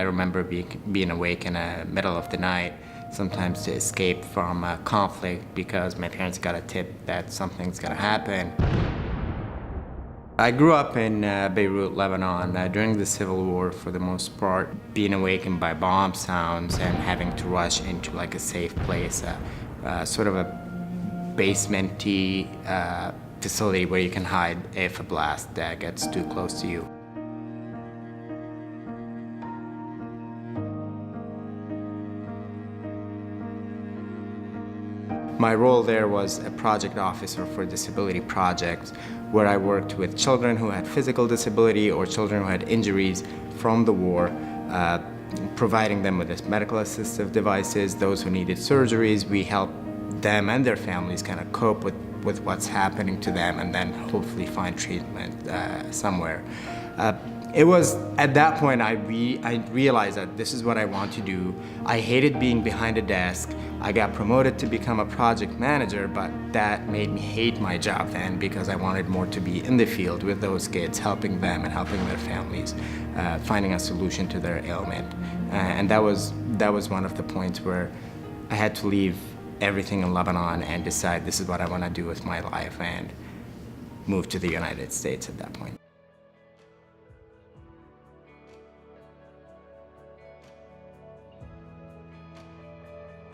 I remember being awake in the middle of the night, sometimes to escape from a conflict because my parents got a tip that something's gonna happen. I grew up in Beirut, Lebanon, during the Civil War for the most part, being awakened by bomb sounds and having to rush into like a safe place, sort of a basement-y facility where you can hide if a blast gets too close to you. My role there was a project officer for disability projects, where I worked with children who had physical disability or children who had injuries from the war, providing them with medical assistive devices. Those who needed surgeries, we helped them and their families kind of cope with what's happening to them and then hopefully find treatment somewhere. It was at that point I realized that this is what I want to do. I hated being behind a desk. I got promoted to become a project manager, but that made me hate my job then because I wanted more to be in the field with those kids, helping them and helping their families, finding a solution to their ailment. And that was one of the points where I had to leave everything in Lebanon and decide this is what I want to do with my life and move to the United States at that point.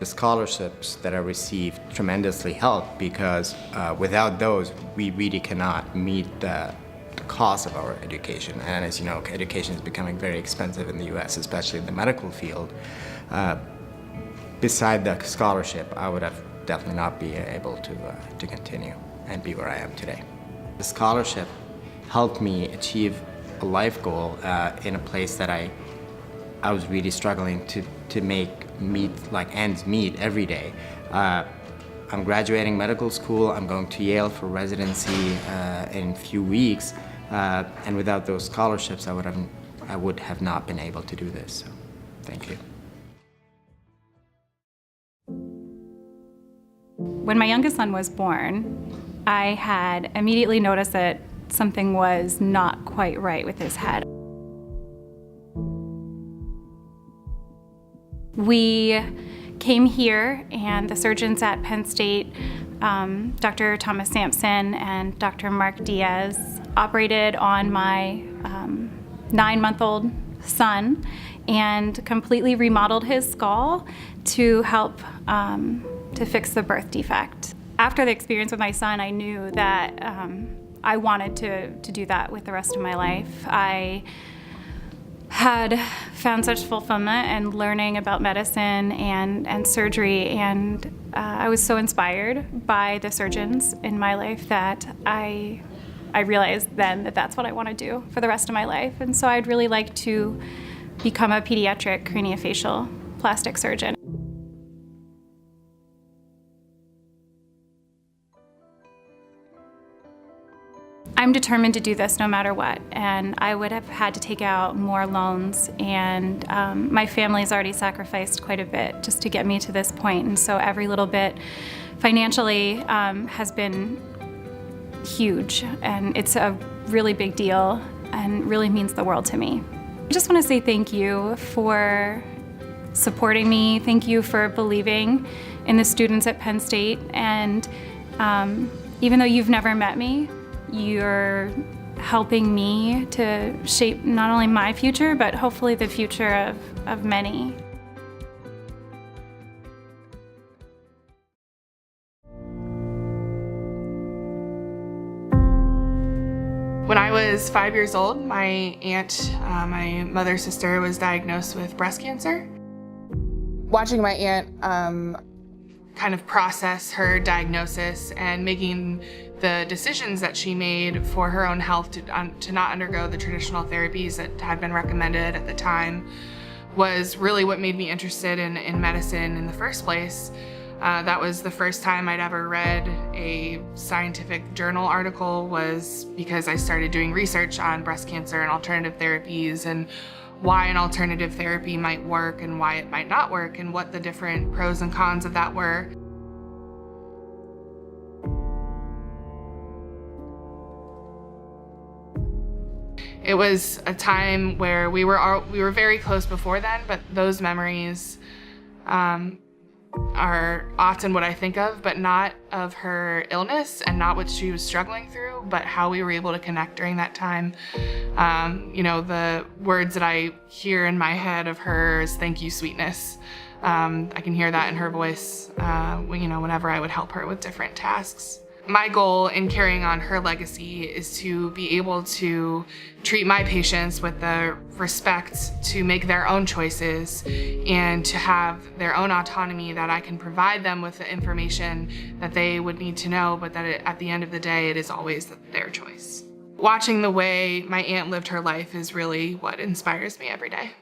The scholarships that I received tremendously helped because without those, we really cannot meet the cost of our education. And as you know, education is becoming very expensive in the US, especially in the medical field. Beside the scholarship, I would have definitely not been able to continue and be where I am today. The scholarship helped me achieve a life goal in a place that I was really struggling to make ends meet every day. I'm graduating medical school. I'm going to Yale for residency in a few weeks, and without those scholarships, I would have not been able to do this. So, thank you. When my youngest son was born, I had immediately noticed that something was not quite right with his head. We came here, and the surgeons at Penn State, Dr. Thomas Sampson and Dr. Mark Diaz, operated on my 9-month-old son and completely remodeled his skull to help to fix the birth defect. After the experience with my son, I knew that I wanted to do that with the rest of my life. I had found such fulfillment in learning about medicine and surgery, and I was so inspired by the surgeons in my life that I realized then that that's what I want to do for the rest of my life. And so I'd really like to become a pediatric craniofacial plastic surgeon. I'm determined to do this no matter what, and I would have had to take out more loans, and my family's already sacrificed quite a bit just to get me to this point, and so every little bit financially has been huge, and it's a really big deal and really means the world to me. I just want to say thank you for supporting me. Thank you for believing in the students at Penn State, and even though you've never met me, you're helping me to shape not only my future, but hopefully the future of many. When I was 5 years old, my aunt, my mother's sister, was diagnosed with breast cancer. Watching my aunt kind of process her diagnosis and making the decisions that she made for her own health to not undergo the traditional therapies that had been recommended at the time was really what made me interested in medicine in the first place. That was the first time I'd ever read a scientific journal article, was because I started doing research on breast cancer and alternative therapies and why an alternative therapy might work and why it might not work and what the different pros and cons of that were. It was a time where we were very close before then, but those memories are often what I think of, but not of her illness and not what she was struggling through, but how we were able to connect during that time. You know, the words that I hear in my head of her is "thank you, sweetness." I can hear that in her voice, you know, whenever I would help her with different tasks. My goal in carrying on her legacy is to be able to treat my patients with the respect to make their own choices and to have their own autonomy, that I can provide them with the information that they would need to know, but that at the end of the day, it is always their choice. Watching the way my aunt lived her life is really what inspires me every day.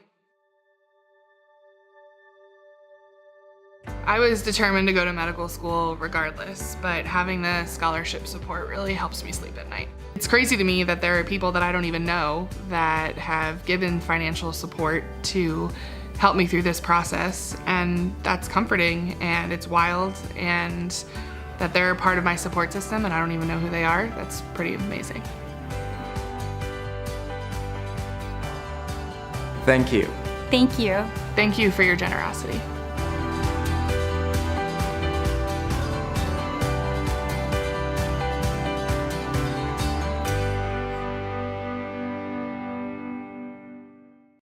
I was determined to go to medical school regardless, but having the scholarship support really helps me sleep at night. It's crazy to me that there are people that I don't even know that have given financial support to help me through this process, and that's comforting, and it's wild, and that they're a part of my support system and I don't even know who they are. That's pretty amazing. Thank you. Thank you. Thank you for your generosity.